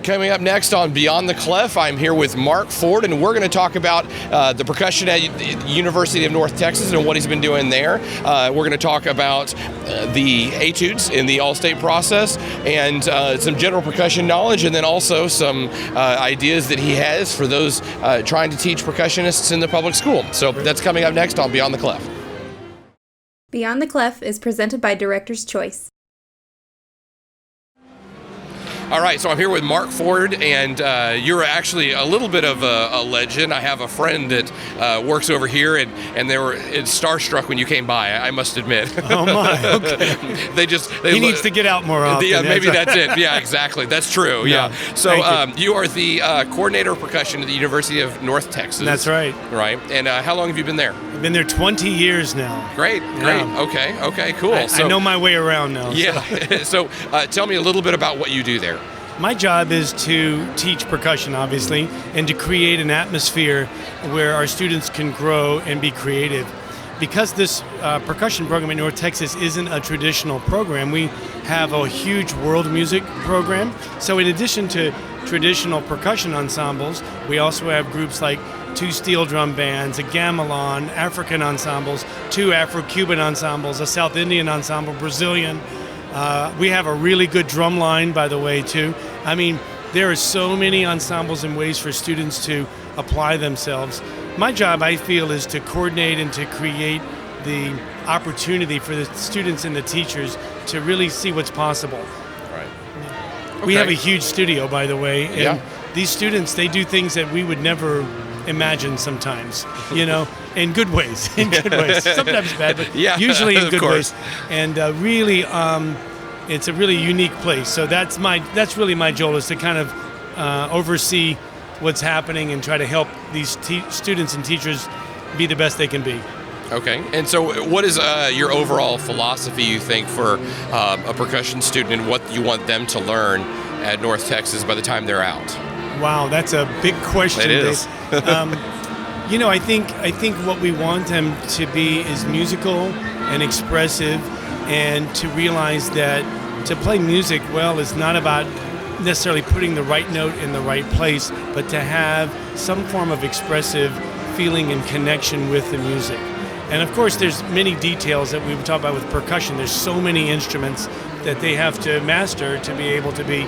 Coming up next on Beyond the Clef, I'm here with Mark Ford, and we're going to talk about the percussion at the University of North Texas and what he's been doing there. We're going to talk about the etudes in the all-state process and some general percussion knowledge, and then also some ideas that he has for those trying to teach percussionists in the public school. So that's coming up next on Beyond the Clef. Beyond the Clef is presented by Director's Choice. All right, so I'm here with Mark Ford, and you're actually a little bit of a legend. I have a friend that works over here, and they were starstruck when you came by, I must admit. Oh my, okay. He needs to get out more often. Yeah, maybe that's it. Yeah, exactly. That's true. Yeah. So you are the coordinator of percussion at the University of North Texas. That's right. Right. And how long have you been there? I've been there 20 years now. Great. Okay, cool. I know my way around now. Yeah. So tell me a little bit about what you do there. My job is to teach percussion, obviously, and to create an atmosphere where our students can grow and be creative. Because this percussion program in North Texas isn't a traditional program, we have a huge world music program. So in addition to traditional percussion ensembles, we also have groups like 2 steel drum bands, a gamelan, African ensembles, 2 Afro-Cuban ensembles, a South Indian ensemble, Brazilian. We have a really good drum line, by the way, too. I mean, there are so many ensembles and ways for students to apply themselves. My job, I feel, is to coordinate and to create the opportunity for the students and the teachers to really see what's possible. Right. Okay. We have a huge studio, by the way, and these students, they do things that we would never imagine sometimes, in good ways. Sometimes bad, but usually in good ways. And really, it's a really unique place. So that's really my job, is to kind of oversee what's happening and try to help these students and teachers be the best they can be. Okay. And so what is your overall philosophy, you think, for a percussion student and what you want them to learn at North Texas by the time they're out? Wow, that's a big question. It is. I think what we want them to be is musical and expressive, and to realize that to play music well is not about necessarily putting the right note in the right place, but to have some form of expressive feeling and connection with the music. And of course, there's many details that we talk about with percussion. There's so many instruments that they have to master to be able to be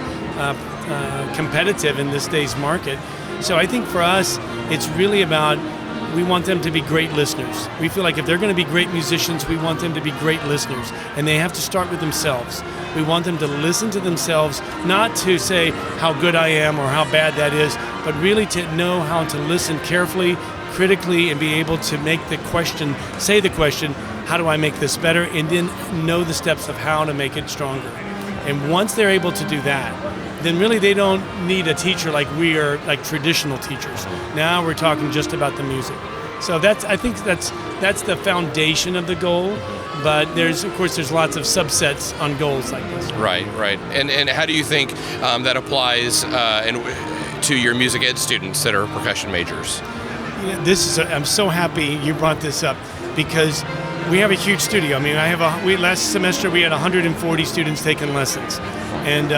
competitive in this day's market. So I think for us, it's really about, we want them to be great listeners. We feel like if they're going to be great musicians, we want them to be great listeners. And they have to start with themselves. We want them to listen to themselves, not to say how good I am or how bad that is, but really to know how to listen carefully, critically, and be able to say the question, how do I make this better? And then know the steps of how to make it stronger. And once they're able to do that, then really they don't need a teacher like we are, like traditional teachers. Now we're talking just about the music. So I think that's the foundation of the goal. But there's lots of subsets on goals like this. Right. And how do you think that applies to your music ed students that are percussion majors? I'm so happy you brought this up, because we have a huge studio. I mean, last semester we had 140 students taking lessons, and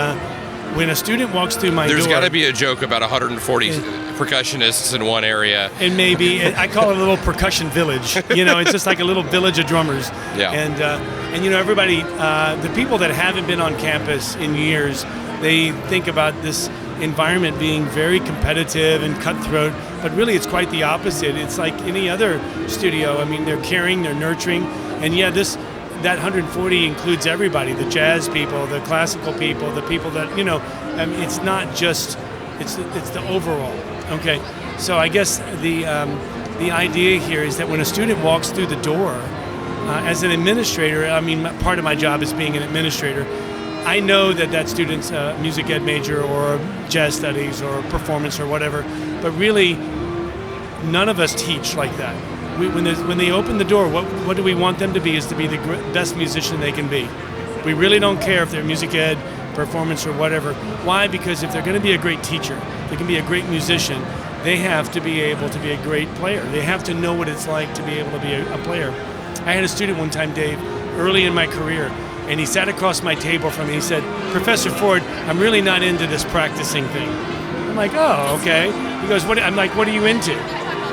when a student walks through my door, there's got to be a joke about 140 percussionists in one area. And maybe I call it a little percussion village. It's just like a little village of drummers. Yeah. And everybody, the people that haven't been on campus in years, they think about this environment being very competitive and cutthroat, but really it's quite the opposite. It's like any other studio. I mean, they're caring, they're nurturing, and that 140 includes everybody, the jazz people, the classical people, the people that, it's not just, it's the overall, okay? So I guess the idea here is that when a student walks through the door, as an administrator, part of my job is being an administrator, I know that student's a music ed major or jazz studies or performance or whatever, but really none of us teach like that. When they open the door, what do we want them to be, is to be the best musician they can be. We really don't care if they're music ed, performance, or whatever. Why? Because if they're going to be a great teacher, they can be a great musician, they have to be able to be a great player. They have to know what it's like to be able to be a player. I had a student one time, Dave, early in my career, And he sat across my table from me. He said, "Professor Ford, I'm really not into this practicing thing." I'm like, "Oh, okay." He goes, "What?" I'm like, "What are you into?"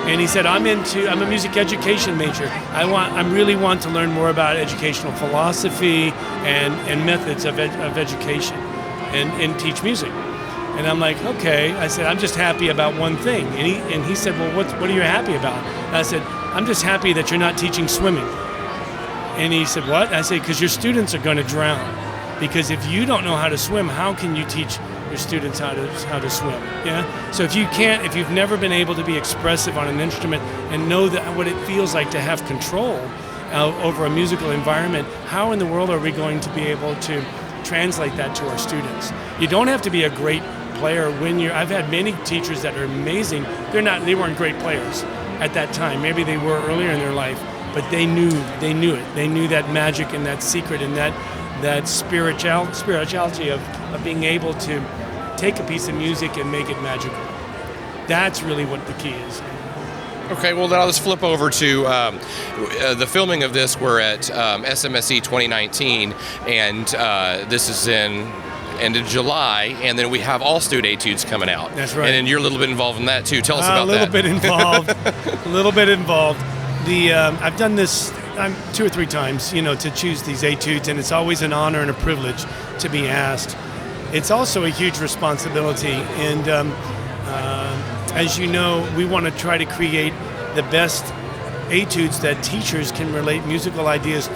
And he said, I'm a music education major. I really want to learn more about educational philosophy and methods of education and teach music." And I'm like, "Okay." I said, "I'm just happy about one thing." And he said, "Well, what are you happy about?" And I said, "I'm just happy that you're not teaching swimming." And he said, "What?" I said, "Because your students are going to drown. Because if you don't know how to swim, how can you teach your students how to swim?" Yeah. So if you've never been able to be expressive on an instrument and know that what it feels like to have control over a musical environment, how in the world are we going to be able to translate that to our students? You don't have to be a great player I've had many teachers that are amazing. They weren't great players at that time. Maybe they were earlier in their life, but they knew it. They knew that magic and that secret and that spirituality of being able to take a piece of music and make it magical. That's really what the key is. Okay, well then I'll just flip over to the filming of this. We're at SMSE 2019, and this is in end of July, and then we have All Student Etudes coming out. That's right. And then you're a little bit involved in that too. Tell us about that. A little bit involved. I've done this 2 or 3 times, to choose these etudes, and it's always an honor and a privilege to be asked. It's also a huge responsibility, and as you know, we want to try to create the best etudes that teachers can relate musical ideas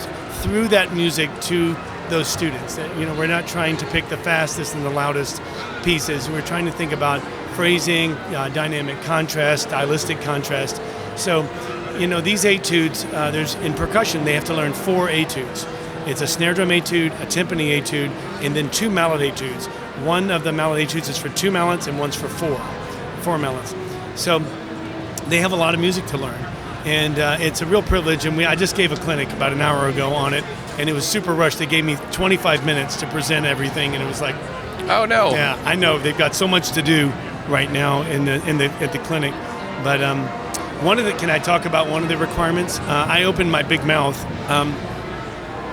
through that music to those students. We're not trying to pick the fastest and the loudest pieces. We're trying to think about phrasing, dynamic contrast, stylistic contrast. So, these etudes, in percussion, they have to learn 4 etudes. It's a snare drum etude, a timpani etude, and then 2 mallet etudes. One of the mallet etudes is for 2 mallets and one's for 4 mallets. So they have a lot of music to learn. And it's a real privilege. And I just gave a clinic about an hour ago on it, and it was super rushed. They gave me 25 minutes to present everything, and it was like, oh no. Yeah, I know. They've got so much to do right now at the clinic. But can I talk about one of the requirements? I opened my big mouth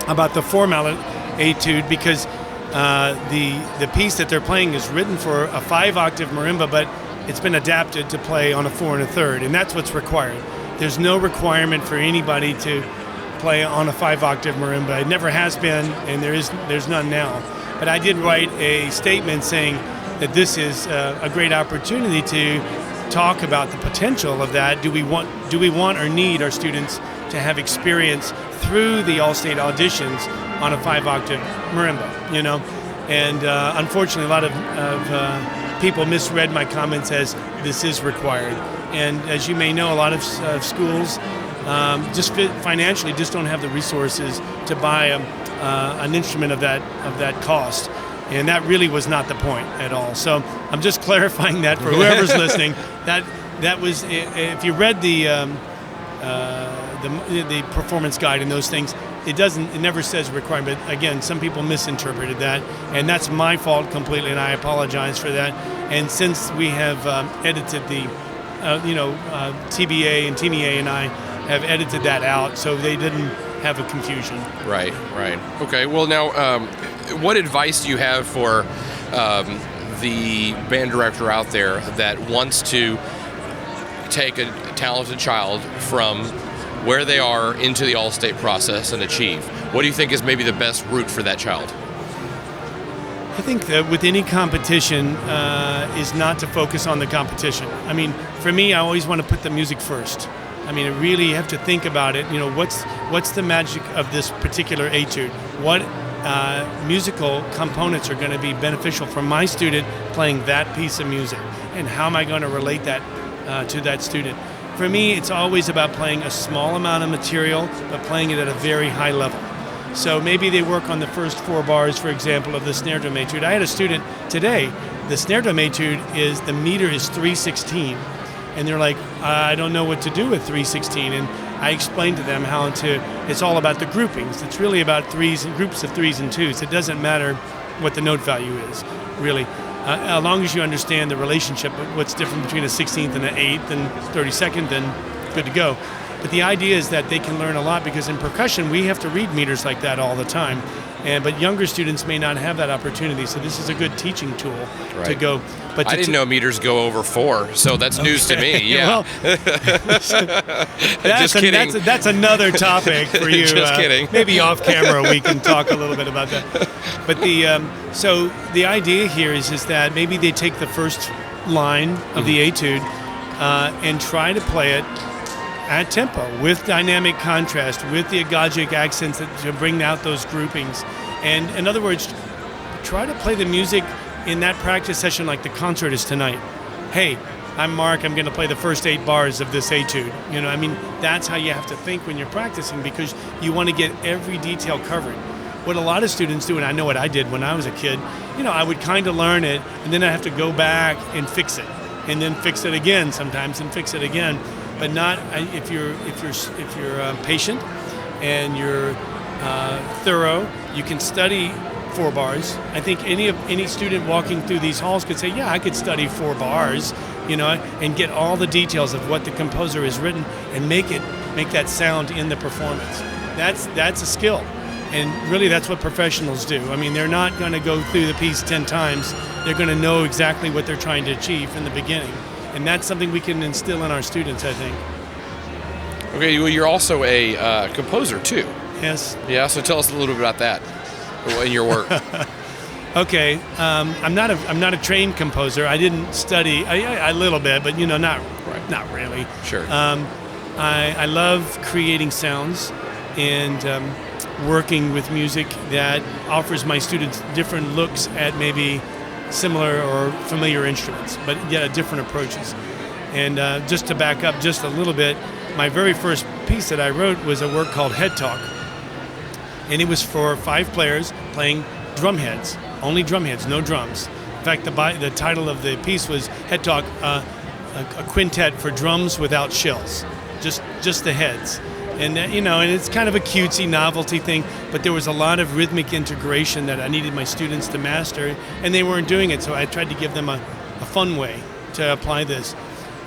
about the 4 mallet etude because the piece that they're playing is written for a 5-octave marimba, but it's been adapted to play on a 4 1/3, and that's what's required. There's no requirement for anybody to play on a 5-octave marimba. It never has been, and there's none now. But I did write a statement saying that this is a great opportunity to talk about the potential of that. Do we want or need our students to have experience through the all-state auditions on a 5-octave marimba? And unfortunately, a lot of people misread my comments as this is required. And as you may know, a lot of schools financially just don't have the resources to buy an instrument of that cost. And that really was not the point at all. So I'm just clarifying that for whoever's listening. That was, if you read the performance guide and those things, it never says requirement. Again, some people misinterpreted that, and that's my fault completely, and I apologize for that. And since we have edited the, TBA and TMEA and I have edited that out, so they didn't have a confusion. Right. Okay, well now, what advice do you have for the band director out there that wants to take a talented child from where they are into the all-state process and achieve? What do you think is maybe the best route for that child? I think that with any competition is not to focus on the competition. I mean, for me, I always want to put the music first. I mean, really, you have to think about it. What's the magic of this particular etude? What musical components are going to be beneficial for my student playing that piece of music? And how am I going to relate that to that student? For me, it's always about playing a small amount of material, but playing it at a very high level. So maybe they work on the first 4 bars, for example, of the snare drum etude. I had a student today, the snare drum etude the meter is 3/16. And they're like, I don't know what to do with 3/16. And I explained to them it's all about the groupings. It's really about groups of 3s and 2s. It doesn't matter what the note value is, really. As long as you understand the relationship of what's different between a 16th and an 8th and 32nd, then good to go. But the idea is that they can learn a lot, because in percussion we have to read meters like that all the time, but younger students may not have that opportunity. So this is a good teaching tool to go. But I didn't know meters go over 4, so that's news to me. Yeah. Well, Just kidding. That's another topic for you. Just kidding. Maybe off camera we can talk a little bit about that. But so the idea here is that maybe they take the first line of the etude and try to play it at tempo with dynamic contrast, with the agogic accents to bring out those groupings. And in other words, try to play the music in that practice session like the concert is tonight. Hey, I'm Mark, I'm going to play the first 8 bars of this etude. That's how you have to think when you're practicing, because you want to get every detail covered. What a lot of students do, and I know what I did when I was a kid, I would kind of learn it, and then I have to go back and fix it, and then fix it again sometimes, and fix it again. But not if you're patient and you're thorough, you can study 4 bars. I think any student walking through these halls could say, yeah, I could study 4 bars, and get all the details of what the composer has written and make that sound in the performance. That's a skill, and really that's what professionals do. I mean, they're not going to go through the piece 10 times. They're going to know exactly what they're trying to achieve in the beginning. And that's something we can instill in our students, I think. Okay, well, you're also a composer too. Yes. Yeah. So tell us a little bit about that in your work. Okay, I'm not a trained composer. I didn't study a little bit, but not really. Sure. I love creating sounds and working with music that offers my students different looks at maybe similar or familiar instruments, but yet different approaches. And just to back up just a little bit, my very first piece that I wrote was a work called Head Talk. And it was for 5 players playing drum heads, only drum heads, no drums. In fact, the title of the piece was Head Talk, a quintet for drums without shells, just the heads. And and it's kind of a cutesy novelty thing, but there was a lot of rhythmic integration that I needed my students to master, and they weren't doing it, so I tried to give them a fun way to apply this.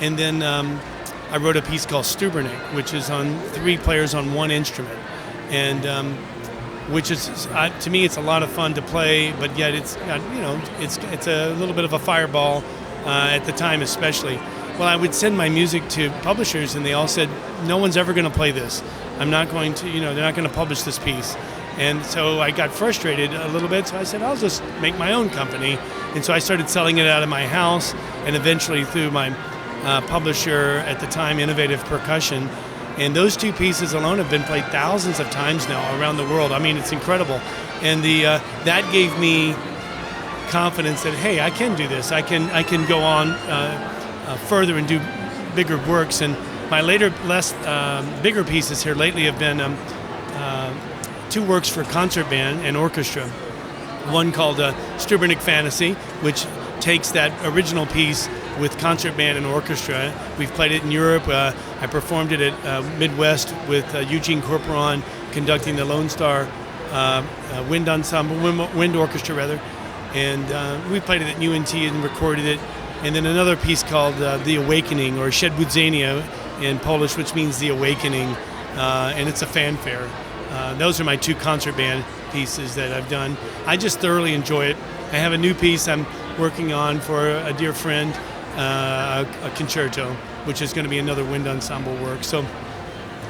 And then I wrote a piece called Stubernick, which is on 3 players on 1 instrument, and which is to me it's a lot of fun to play, but yet it's a little bit of a fireball at the time, especially. Well, I would send my music to publishers, and they all said, no one's ever going to play this. I'm not going to, they're not going to publish this piece. And so I got frustrated a little bit, so I said, I'll just make my own company. And so I started selling it out of my house, and eventually through my publisher at the time, Innovative Percussion. And those 2 pieces alone have been played thousands of times now around the world. I mean, it's incredible. And that gave me confidence that, hey, I can do this. I can go on further and do bigger works. And my later, bigger pieces here lately have been 2 works for concert band and orchestra. One called Stubernick Fantasy, which takes that original piece with concert band and orchestra. We've played it in Europe. I performed it at Midwest with Eugene Corporon conducting the Lone Star Wind Orchestra rather. And we played it at UNT and recorded it. And then another piece called The Awakening, or Przebudzenie in Polish, which means the awakening, and it's a fanfare. Those are my 2 concert band pieces that I've done. I just thoroughly enjoy it. I have a new piece I'm working on for a dear friend, a concerto, which is going to be another wind ensemble work. So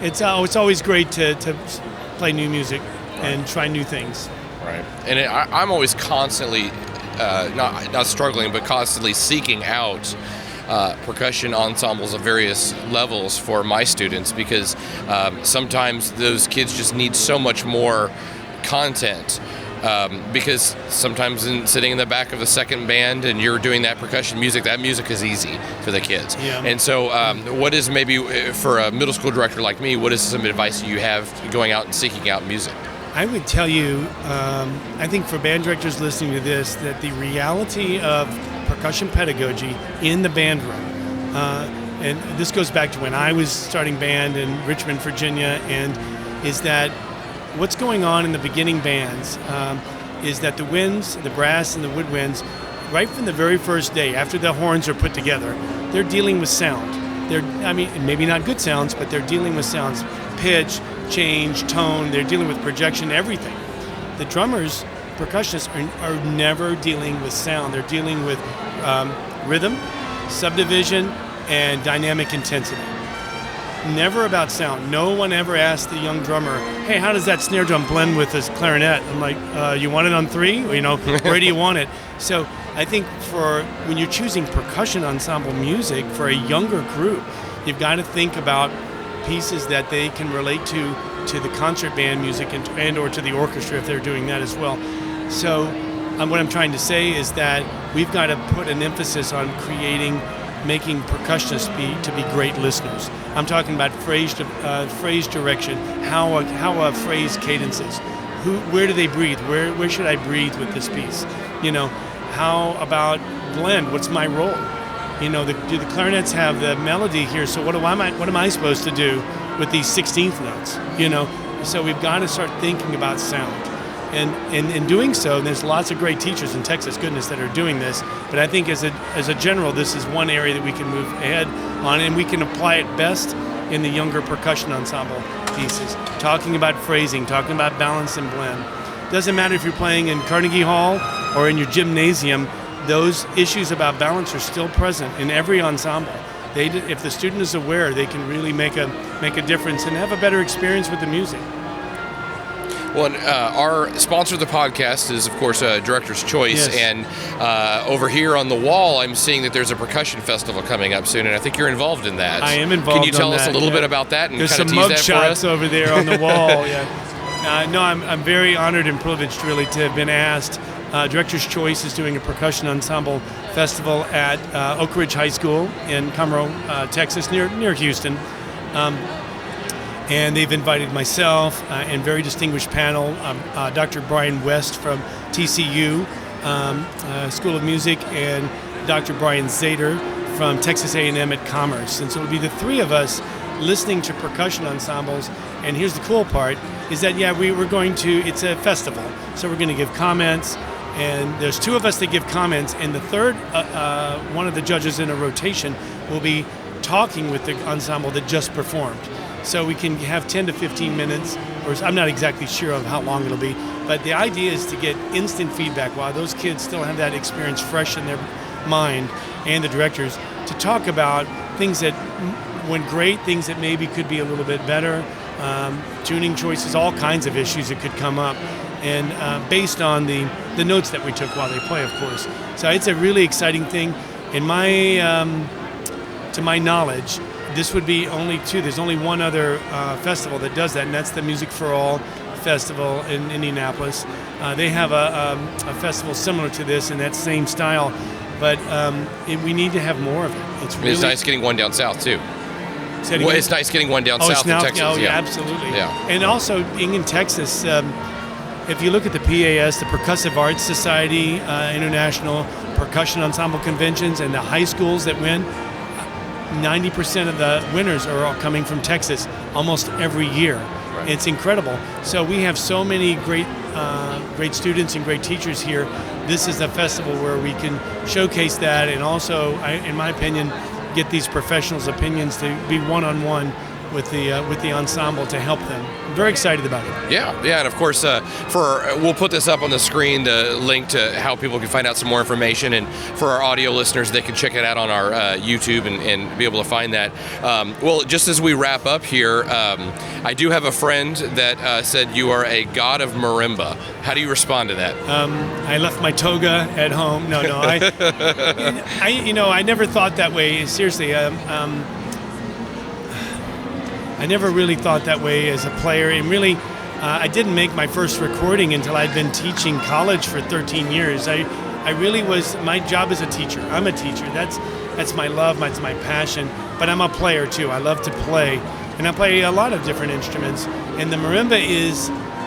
it's always great to play new music and try new things. Right. And I'm always constantly not struggling, but constantly seeking out percussion ensembles of various levels for my students, because sometimes those kids just need so much more content, because sometimes sitting in the back of the second band and you're doing that percussion music, that music is easy for the kids. Yeah. And so what is, maybe for a middle school director like me, what is some advice you have going out and seeking out music? I would tell you, I think for band directors listening to this, that the reality of percussion pedagogy in the band room, and this goes back to when I was starting band in Richmond, Virginia, and is that what's going on in the beginning bands is that the winds, the brass and the woodwinds, right from the very first day, after the horns are put together, they're dealing with sound. I mean, maybe not good sounds, but they're dealing with sounds, pitch, change, tone. They're dealing with projection, everything. The drummers, percussionists are never dealing with sound. They're dealing with rhythm, subdivision, and dynamic intensity. Never about sound. No one ever asked the young drummer, hey, how does that snare drum blend with this clarinet? I'm like, you want it on 3? Or, where do you want it? So I think when you're choosing percussion ensemble music for a younger group, you've got to think about pieces that they can relate to the concert band music and or to the orchestra if they're doing that as well. So what I'm trying to say is that we've got to put an emphasis on making percussionists to be great listeners. I'm talking about phrase direction, how a phrase cadences, where do they breathe, where should I breathe with this piece? How about blend? What's my role? Do the clarinets have the melody here? So what am I supposed to do with these 16th notes? So we've got to start thinking about sound. And in doing so, there's lots of great teachers in Texas, goodness, that are doing this. But I think as a general, this is one area that we can move ahead on, and we can apply it best in the younger percussion ensemble pieces. Talking about phrasing, talking about balance and blend. Doesn't matter if you're playing in Carnegie Hall or in your gymnasium, those issues about balance are still present in every ensemble. If the student is aware, they can really make a difference and have a better experience with the music. Well, our sponsor of the podcast is, of course, Director's Choice, yes. And over here on the wall, I'm seeing that there's a percussion festival coming up soon, and I think you're involved in that. I am involved. Can you tell on us that, a little yeah. bit about that and There's kind of some tease that mug for shots us? over there on the wall. Yeah. No, I'm very honored and privileged, really, to have been asked. Director's Choice is doing a percussion ensemble festival at Oak Ridge High School in Conroe, Texas, near Houston. And they've invited myself and very distinguished panel, Dr. Brian West from TCU School of Music, and Dr. Brian Zader from Texas A&M at Commerce. And so it'll be the three of us listening to percussion ensembles. And here's the cool part, is that, it's a festival. So we're going to give comments, and there's two of us that give comments, and the third, one of the judges in a rotation, will be talking with the ensemble that just performed. So we can have 10 to 15 minutes, or I'm not exactly sure of how long it'll be, but the idea is to get instant feedback while those kids still have that experience fresh in their mind, and the directors, to talk about things that went great, things that maybe could be a little bit better, tuning choices, all kinds of issues that could come up, and based on the notes that we took while they play, of course. So it's a really exciting thing. In to my knowledge, this would be only two. There's only one other festival that does that, and that's the Music for All Festival in Indianapolis. They have a festival similar to this in that same style, but we need to have more of it. It's nice getting one down south, too. It's nice getting one down south in Texas. Oh, yeah, absolutely. Yeah. And also, being in Texas, if you look at the PAS, the Percussive Arts Society International Percussion Ensemble Conventions, and the high schools that win, 90% of the winners are all coming from Texas almost every year. Right. It's incredible. So we have so many great students and great teachers here. This is a festival where we can showcase that, and also, in my opinion, get these professionals' opinions to be one-on-one with the ensemble to help them. I'm very excited about it. Yeah, and of course, we'll put this up on the screen, the link to how people can find out some more information, and for our audio listeners, they can check it out on our YouTube and be able to find that. Well, just as we wrap up here, I do have a friend that said you are a god of marimba. How do you respond to that? I left my toga at home. No, I never thought that way. Seriously, I never really thought that way as a player, and really, I didn't make my first recording until I'd been teaching college for 13 years. I really was, my job as a teacher. I'm a teacher. That's my love, that's my passion, but I'm a player too. I love to play, and I play a lot of different instruments, and the marimba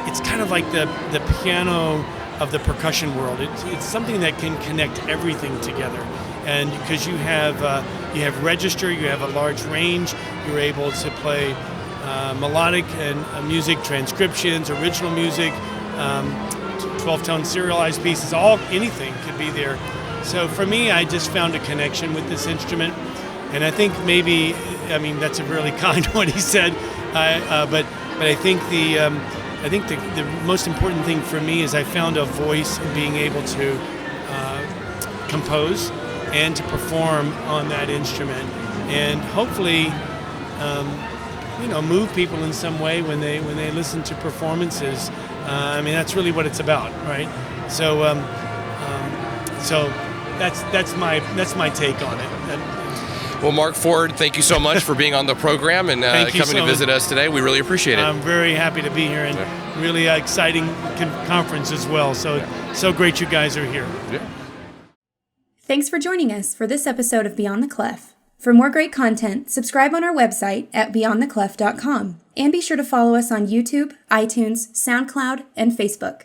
it's kind of like the piano of the percussion world. It's something that can connect everything together. And because you have register, you have a large range, you're able to play melodic and music, transcriptions, original music, 12-tone serialized pieces, anything could be there. So for me, I just found a connection with this instrument, And I think maybe, I mean, that's a really kind what he said, but I think the most important thing for me is I found a voice in being able to compose and to perform on that instrument, and hopefully, move people in some way when they listen to performances. I mean, that's really what it's about, right? So, that's my take on it. Well, Mark Ford, thank you so much for being on the program and coming to visit us today. We really appreciate it. I'm very happy to be here, and really exciting conference as well. So great you guys are here. Yeah. Thanks for joining us for this episode of Beyond the Clef. For more great content, subscribe on our website at beyondtheclef.com. And be sure to follow us on YouTube, iTunes, SoundCloud, and Facebook.